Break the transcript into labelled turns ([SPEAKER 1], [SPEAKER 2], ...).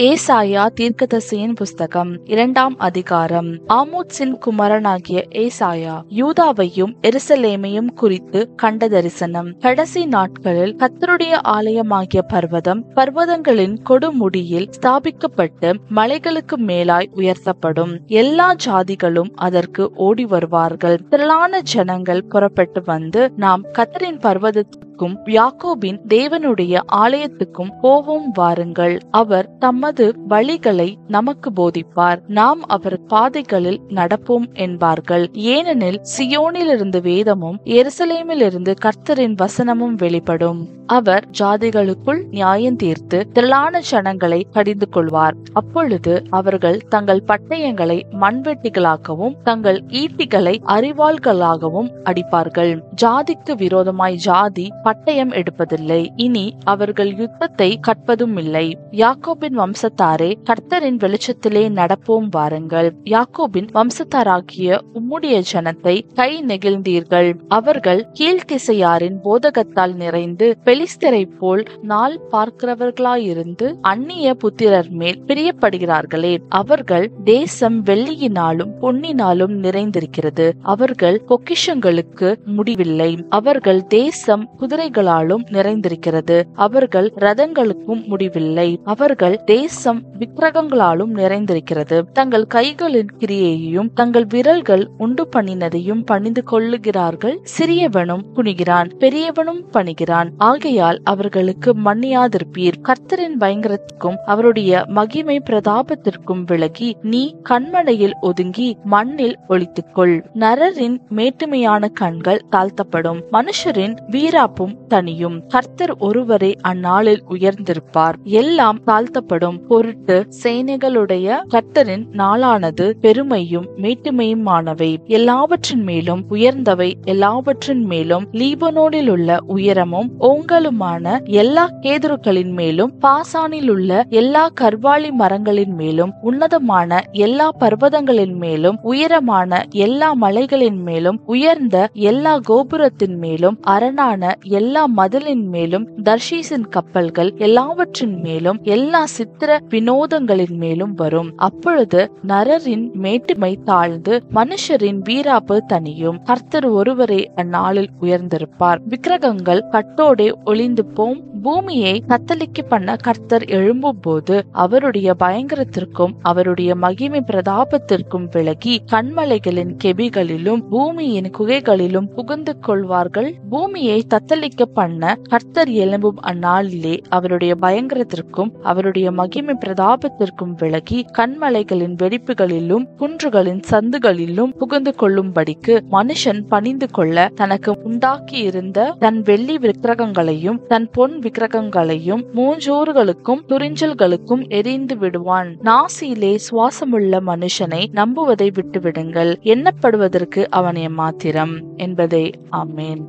[SPEAKER 1] ஏசாயா தீர்க்கதரிசியின் புஸ்தகம் 2ஆம் அதிகாரம். ஆமோத்சின் குமாரனாகிய ஏசாயா யூதாவையும் எருசலேமையும் குறித்து கண்ட தரிசனம். கடைசி நாட்களில் கர்த்தருடைய ஆலயமாகிய பர்வதங்களின் கொடுமுடியில் ஸ்தாபிக்கப்பட்டு மலைகளுக்கு மேலாய் உயர்த்தப்படும். எல்லா ஜாதிகளும் அதற்கு ஓடி வருவார்கள். திரளான ஜனங்கள் புறப்பட்டு வந்து, நாம் கர்த்தரின் பர்வதத்துக்கும் யாக்கோபின் தேவனுடைய ஆலயத்துக்கும் போவோம் வாருங்கள். அவர் தமது வழிகளை நமக்கு போதிப்பார், நாம் அவர் பாதைகளில் நடப்போம் என்பார்கள். ஏனெனில் சியோனிலிருந்து வேதமும் எருசலேமிலிருந்து கர்த்தரின் வசனமும் வெளிப்படும். அவர் ஜாதிகளுக்குள் நியாயம் தீர்த்து திரளான ஜனங்களை கடிந்து கொள்வார். அப்பொழுது அவர்கள் தங்கள் பட்டயங்களை மண்வெட்டிகளாகவும் தங்கள் ஈட்டிகளை அரிவாள்களாகவும் அடிப்பார்கள். ஜாதிக்கு விரோதமாய் ஜாதி பட்டயம் எடுப்பதில்லை, இனி அவர்கள் யுத்தத்தை கற்பதும் இல்லை. யாக்கோபின் வம்சத்தாரே, கர்த்தரின் வெளிச்சத்திலே நடப்போம் வாருங்கள். யாக்கோபின் வம்சத்தாராகிய உம்முடைய ஜனத்தை கை நெகிழ்ந்தீர்கள். அவர்கள் கீழ்த்திசையாரின் போதகத்தால் நிறைந்து பெலிஸ்தரை போல் நாள் பார்க்கிறவர்களாயிருந்து அந்நிய புத்திரர் மேல் பிரியப்படுகிறார்களே. அவர்கள் தேசம் வெள்ளியினாலும் பொன்னினாலும் நிறைந்திருக்கிறது, அவர்கள் பொக்கிஷங்களுக்கு முடிவில்லை. அவர்கள் தேசம் குதிரைகளாலும் நிறைந்திருக்கிறது, அவர்கள் ரதங்களுக்கும் முடிவில்லை. அவர்கள் தேசம் விக்கிரகங்களாலும் நிறைந்திருக்கிறது. தங்கள் கைகளின் கிரியையையும் தங்கள் விரல்கள் உண்டு பண்ணினதையும் பணிந்து கொள்ளுகிறார்கள். சிறியவனும் குனிகிறான், பெரியவனும் பணிகிறான். ஆகையால் அவர்களுக்கு மன்னியாதிருப்பீர். கர்த்தரின் பயங்கரத்திற்கும் அவருடைய மகிமை பிரதாபத்திற்கும் விலகி நீ கண்மனையில் ஒதுங்கி மண்ணில் ஒளித்துக்கொள். நரரின் மேட்டுமையான கண்கள் தாழ்த்தப்படும், மனுஷரின் வீராப்பும் தனியும். கர்த்தர் ஒருவரே அந்நாளில் உயர்ந்திருப்பார். எல்லாம் தாழ்த்தப்படும் பொருட்டு சேனைகளுடைய கர்த்தரின் நாளானது பெருமையும் மேட்டுமையுமானவை. எல்லாவற்றின் மேலும் உயர்ந்தவை, எல்லாவற்றின் மேலும் லீபனோனில் உள்ள உயரமும் ஓங்கலுமான எல்லா கேதுருக்களின் மேலும் பாசானில் உள்ள எல்லா கர்வாலி மரங்களின் மேலும் உன்னதமான எல்லா பர்வதங்களின் மேலும் உயரமான எல்லா மலைகளின் மேலும் உயர்ந்த எல்லா கோபுரத்தின் மேலும் அரணான எல்லா மதிலின் மேலும் தர்ஷீசின் கப்பல்கள் எல்லாவற்றின் மேலும் எல்லா சித்திர வினோதங்களின் மேலும் வரும். அப்பொழுது நரரின் மேட்டுமை தாழ்ந்து மனுஷரின் வீராப்பு தனியும். கர்த்தர் ஒருவரே அந்நாளில் உயர்ந்திருப்பார். விக்கிரகங்கள் கட்டோடே ஒளிந்து போம். பூமியை தத்தளிக்க பண்ண கர்த்தர் எழும்பும் போது அவருடைய பயங்கரத்திற்கும் அவருடைய மகிமை பிரதாபத்திற்கும் விலகி கண்மலைகளின் கெபிகளிலும் பூமியின் குகைகளிலும் புகுந்து கொள்வார்கள். பூமியை தத்தளிக்க பண்ண கர்த்தர் எழும்பும் அந்நாளிலே அவருடைய பயங்கரத்திற்கும் அவருடைய மகிமை பிரதாபத்திற்கும் விலகி கண்மலைகளின் வெடிப்புகளிலும் குன்றுகளின் சந்துகளிலும் புகுந்து கொள்ளும்படிக்கு மனுஷன் பணிந்து கொள்ள தனக்கு உண்டாக்கி இருந்த தன் வெள்ளி விக்கிரகங்களையும் தன் பொன் விக்கிரகங்களையும் மூஞ்சோறுகளுக்கும் துரிஞ்சல்களுக்கும் எரிந்து விடுவான். நாசியிலே சுவாசமுள்ள மனுஷனை நம்புவதை விட்டுவிடுங்கள், எண்ணப்படுவதற்கு அவனே மாத்திரம் என்பதே. ஆமேன்.